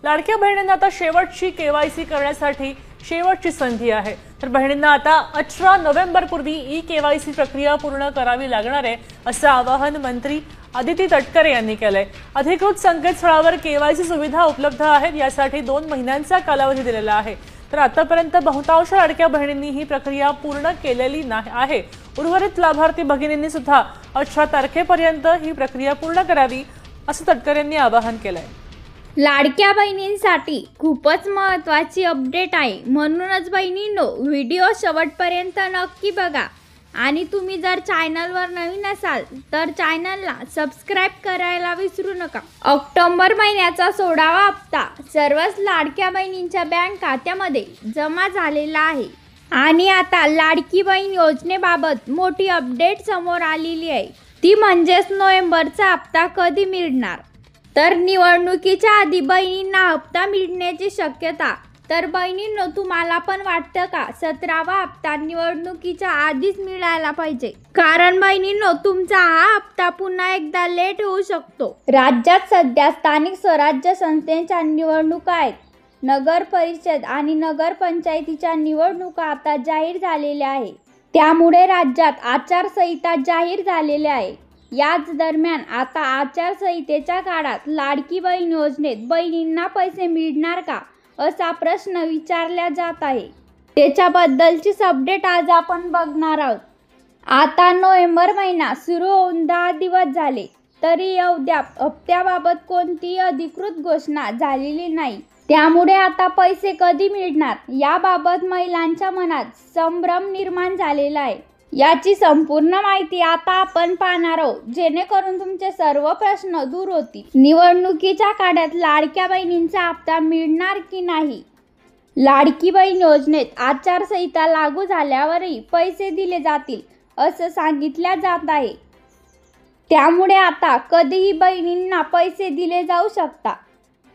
लाडक्या बहिणींना आता शेवटची केवायसी करण्यासाठी शेवटची संधी आहे। तर बहिणींना आता 18 नोव्हेंबरपूर्वी ई केवायसी प्रक्रिया पूर्ण करावी लागणार आहे, असं आवाहन मंत्री अदिती तटकरे यांनी केलंय। अधिकृत संकेतस्थळावर केवायसी सुविधा उपलब्ध आहेत, यासाठी 2 महिन्यांचा कालावधी दिलेला आहे। तर आतापर्यंत बहुतांश लाडक्या बहिणींनी ही प्रक्रिया पूर्ण केलेली आहे। उर्वरित लाभार्थी भगिनींनी सुद्धा 18 तारखेपर्यंत ही प्रक्रिया पूर्ण करावी, असं तटकरे यांनी आवाहन केलंय। लाडक्या बहिणींसाठी खूपच महत्त्वाची अपडेट आहे, म्हणूनच बहिणींनो व्हिडिओ शेवटपर्यंत नक्की बघा। आणि तुम्ही जर चॅनलवर नवीन असाल तर चॅनलला सबस्क्राइब करायला विसरू नका। ऑक्टोबर महिन्याचा 16वा हप्ता सर्वच लाडक्या बहिणींच्या बँक खात्यामध्ये जमा झालेला आहे। आणि आता लाडकी बहीण योजनेबाबत मोठी अपडेट समोर आलेली आहे, ती म्हणजेच नोव्हेंबरचा हप्ता कधी मिळणार। तर निवडणुकीच्या आधी बहिणींना हप्ता मिळण्याची शक्यता। तर बहिणींनो, तुम्हाला पण वाटतं का 17वा हप्ता निवडणुकीच्या आधीच मिळायला पाहिजे? कारण बहिणींनो, तुमचा हा हप्ता पुन्हा एकदा लेट होऊ शकतो। राज्यात सध्या स्थानिक स्वराज्य संस्थांच्या निवडणुका आहेत। नगर परिषद आणि नगर पंचायतीच्या निवडणुका आता जाहीर झालेल्या आहे, त्यामुळे राज्यात आचारसंहिता जाहीर झालेली आहे। याच दरम्यान आता आचारसंहितेच्या काळात लाडकी बहीण योजनेत बहिणींना पैसे मिळणार का, असा प्रश्न विचारला जात आहे। त्याच्याबद्दलचीच अपडेट आज आपण बघणार आहोत। आता नोव्हेंबर महिना सुरू होऊन 10 दिवस झाले, तरी अद्याप हप्त्याबाबत कोणतीही अधिकृत घोषणा झालेली नाही। त्यामुळे आता पैसे कधी मिळणार याबाबत महिलांच्या मनात संभ्रम निर्माण झालेला आहे। याची संपूर्ण माहिती आता आपण पाहणार आहोत, जेणेकरून तुमचे सर्व प्रश्न दूर होतील। निवडणुकीच्या काळात लाडक्या बहिणींचा हप्ता मिळणार की नाही? लाडकी बहीण योजनेत आचारसंहिता लागू झाल्यावरही पैसे दिले जातील असं सांगितलं जात आहे। त्यामुळे आता कधीही बहिणींना पैसे दिले जाऊ शकतात।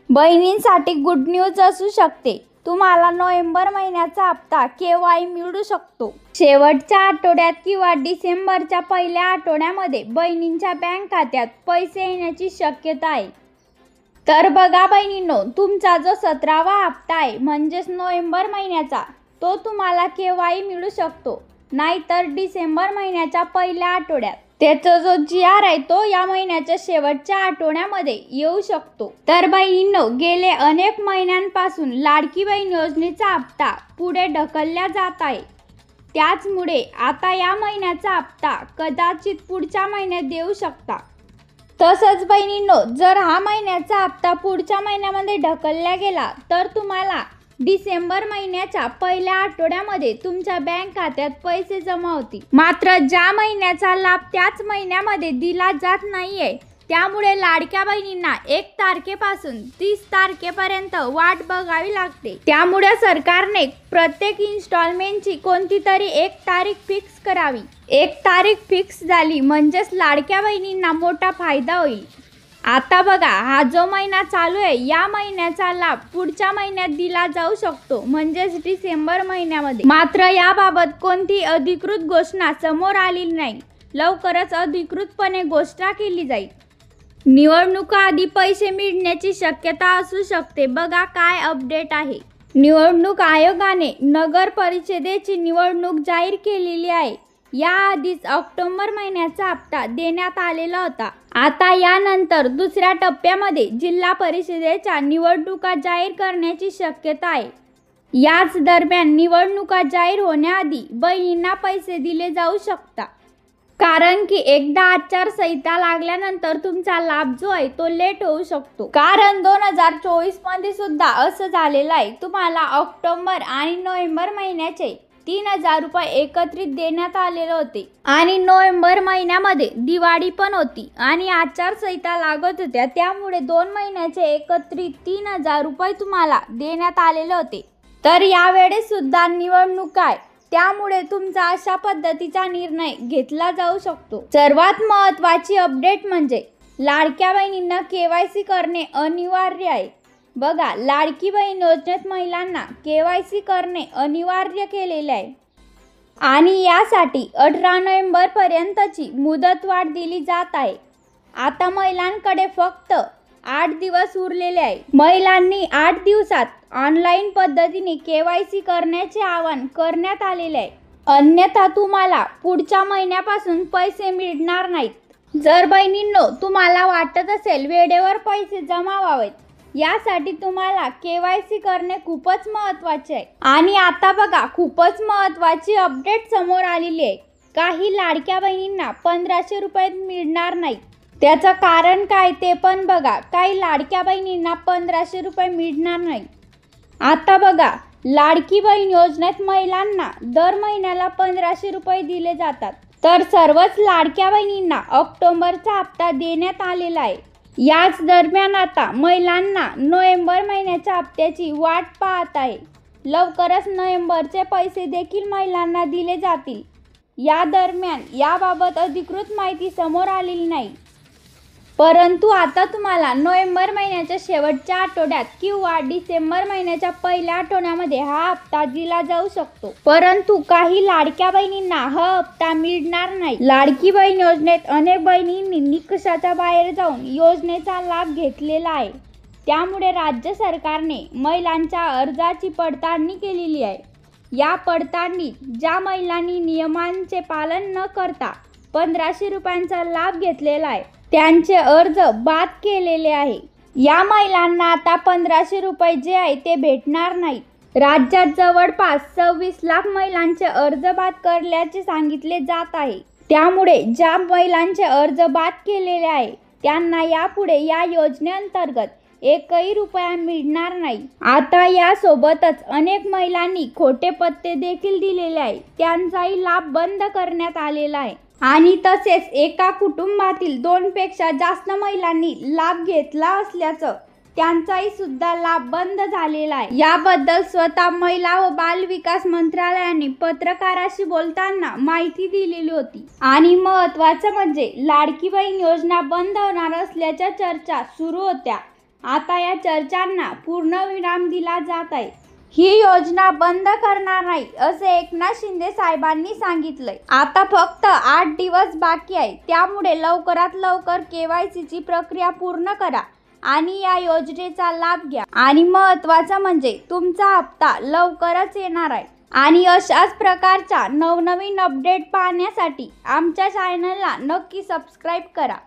बहिणींसाठी गुड न्यूज असू शकते, तुम्हाला नोव्हेंबर महिन्याचा हप्ता केव्हाही मिळू शकतो। शेवटच्या आठवड्यात किंवा डिसेंबरच्या पहिल्या आठवड्यामध्ये बहिणींच्या बँक खात्यात पैसे येण्याची शक्यता आहे। तर बघा बहिणींनो, तुमचा जो 17वा हप्ता आहे म्हणजेच नोव्हेंबर महिन्याचा, तो तुम्हाला केव्हाही मिळू शकतो, नाहीतर डिसेंबर महिन्याच्या पहिल्या आठवड्यात। त्याचा जो GR आहे तो या महिन्याच्या शेवटच्या आठवड्यामध्ये येऊ शकतो। तर बहिणींनो, गेले अनेक महिन्यांपासून लाडकी बहीण योजनेचा हप्ता पुढे ढकलला जात आहे, त्याचमुळे आता या महिन्याचा हप्ता कदाचित पुढच्या महिन्यात देऊ शकता। तसंच बहिणींनो, जर हा महिन्याचा हप्ता पुढच्या महिन्यामध्ये ढकलला गेला तर तुम्हाला डिसेंबर महिन्याच्या पहिल्या आठवड्यामध्ये तुमच्या बँक खात्यात पैसे जमा होतील। मात्र ज्या महिन्याचा लाभ त्याच महिन्यामध्ये दिला जात नाहीये, त्यामुळे लाडक्या बहिणींना 1 तारखेपासून 30 तारखेपर्यंत वाट बघावी लागते। त्यामुळे सरकारने प्रत्येक इन्स्टॉलमेंटची कोणती तरी 1 तारीख फिक्स करावी। 1 तारीख फिक्स झाली म्हणजेच लाडक्या बहिणींना मोठा फायदा होईल। आता बघा, हा जो महिना चालू आहे या महिन्याचा लाभ पुढच्या महिन्यात दिला जाऊ शकतो, म्हणजेच डिसेंबर महिन्यामध्ये। मात्र याबाबत कोणती अधिकृत घोषणा समोर आलेली नाही, लवकरच अधिकृतपणे घोषणा केली जाईल। निवडणुका आधी पैसे मिळण्याची शक्यता असू शकते, बघा काय अपडेट आहे। निवडणूक आयोगाने नगर परिषदेची निवडणूक जाहीर केलेली आहे। याआधीच ऑक्टोबर महिन्याचा हप्ता देण्यात आलेला होता। आता यानंतर दुसऱ्या टप्प्यामध्ये जिल्हा परिषदेच्या निवडणुका जाहीर करण्याची शक्यता आहे। याच दरम्यान निवडणुका जाहीर होण्याआधी बहिणींना पैसे दिले जाऊ शकतात, कारण की एकदा आचारसंहिता लागल्यानंतर तुमचा लाभ जो आहे तो लेट होऊ शकतो। कारण 2024 मध्ये सुद्धा असं झालेलं आहे, तुम्हाला ऑक्टोबर आणि नोव्हेंबर महिन्याचे 3000 रुपये एकत्रित देण्यात आलेले होते। आणि नोव्हेंबर महिन्यामध्ये दिवाळी पण होती आणि आचारसंहिता लागत होत्या, त्यामुळे 2 महिन्याचे एकत्रित 3000 रुपये तुम्हाला देण्यात आलेले होते। तर यावेळेस सुद्धा निवडणूक आहे, त्यामुळे तुमचा अशा पद्धतीचा निर्णय घेतला जाऊ शकतो। सर्वात महत्त्वाची अपडेट म्हणजे लाडक्या बहिणींना KYC करणे अनिवार्य आहे। बघा, लाडकी बहीण योजनेत महिलांना KYC करणे अनिवार्य केलेले आहे आणि यासाठी 18 नोव्हेंबर पर्यंतची मुदतवाढ दिली जात आहे। आता महिलांकडे फक्त 8 दिवस उरलेले आहे. महिलांनी 8 दिवसात ऑनलाईन पद्धतीने KYC करण्याचे आवाहन करण्यात आलेले आहे. अन्यथा तुम्हाला पुढच्या महिन्यापासून पैसे मिळणार नाहीत. जर बहिणींनो तुम्हाला वाटत असेल वेळेवर पैसे जमा व्हावेत, यासाठी तुम्हाला KYC करणे खूपच महत्त्वाचे आहे. आणि आता बघा खूपच महत्त्वाची अपडेट समोर आलेली आहे. काही लाडक्या बहिणींना 1500 रुपये मिळणार नाही. त्याचं कारण काय ते पण बघा. काही लाडक्या बहिणींना 1500 रुपये मिळणार नाही. आता बघा, लाडकी बहीण योजनेत महिलांना दर महिन्याला 1500 रुपये दिले जातात. तर सर्वच लाडक्या बहिणींना ऑक्टोबरचा हप्ता देण्यात आलेला आहे. याच दरम्यान आता महिलांना नोव्हेंबर महिन्याच्या हप्त्याची वाट पाहत आहे. लवकरच नोव्हेंबरचे पैसे देखील महिलांना दिले जातील. या दरम्यान याबाबत अधिकृत माहिती समोर आलेली नाही. परंतु आता तुम्हाला नोव्हेंबर महिन्याच्या शेवटच्या आठवड्यात किंवा डिसेंबर महिन्याच्या पहिल्या आठवड्यामध्ये हा हप्ता दिला जाऊ शकतो. परंतु काही लाडक्या बहिणींना हा हप्ता मिळणार नाही. लाडकी बहीण योजनेत अनेक बहिणींनी निकषाच्या बाहेर जाऊन योजनेचा लाभ घेतलेला आहे. त्यामुळे राज्य सरकारने महिलांच्या अर्जाची पडताळणी केलेली आहे. या पडताळणीत ज्या महिलांनी नियमांचे पालन न करता 1500 रुपयांचा लाभ घेतलेला आहे त्यांचे अर्ज बाद केलेले आहे. या महिलांना आता 1500 रुपये जे आहे ते भेटणार नाही. राज्यात जवळपास 26 लाख महिलांचे अर्ज बाद करल्याचे सांगितले जात आहे. त्यामुळे ज्या महिलांचे अर्ज बाद केलेले आहे त्यांना यापुढे या योजनेअंतर्गत एकही रुपया मिळणार नाही. आता यासोबतच अनेक महिलांनी खोटे पत्ते देखील दिलेले आहे. त्यांचाही लाभ बंद करण्यात आलेला आहे. आणि तसेच एका कुटुंबातील 2 पेक्षा जास्त महिलांनी लाभ घेतला असल्याचं त्यांचाही सुद्धा लाभ बंद झालेला आहे. याबद्दल स्वतः महिला व बाल विकास मंत्रालयाने पत्रकाराशी बोलताना माहिती दिलेली होती. आणि महत्त्वाचं म्हणजे लाडकी बहीण योजना बंद होणार असल्याच्या चर्चा सुरू होत्या. आता या चर्चांना पूर्णविराम दिला जात आहे. ही योजना बंद करणार नाही असे एकनाथ शिंदे साहेबांनी सांगितलंय. आता फक्त 8 दिवस बाकी आहे. त्यामुळे लवकरात लवकर KYC ची प्रक्रिया पूर्ण करा आणि या योजनेचा लाभ घ्या. आणि महत्त्वाचं म्हणजे तुमचा हप्ता लवकरच येणार आहे. आणि अशाच प्रकारच्या नवनवीन अपडेट पाहण्यासाठी आमच्या चॅनलला नक्की सबस्क्राईब करा.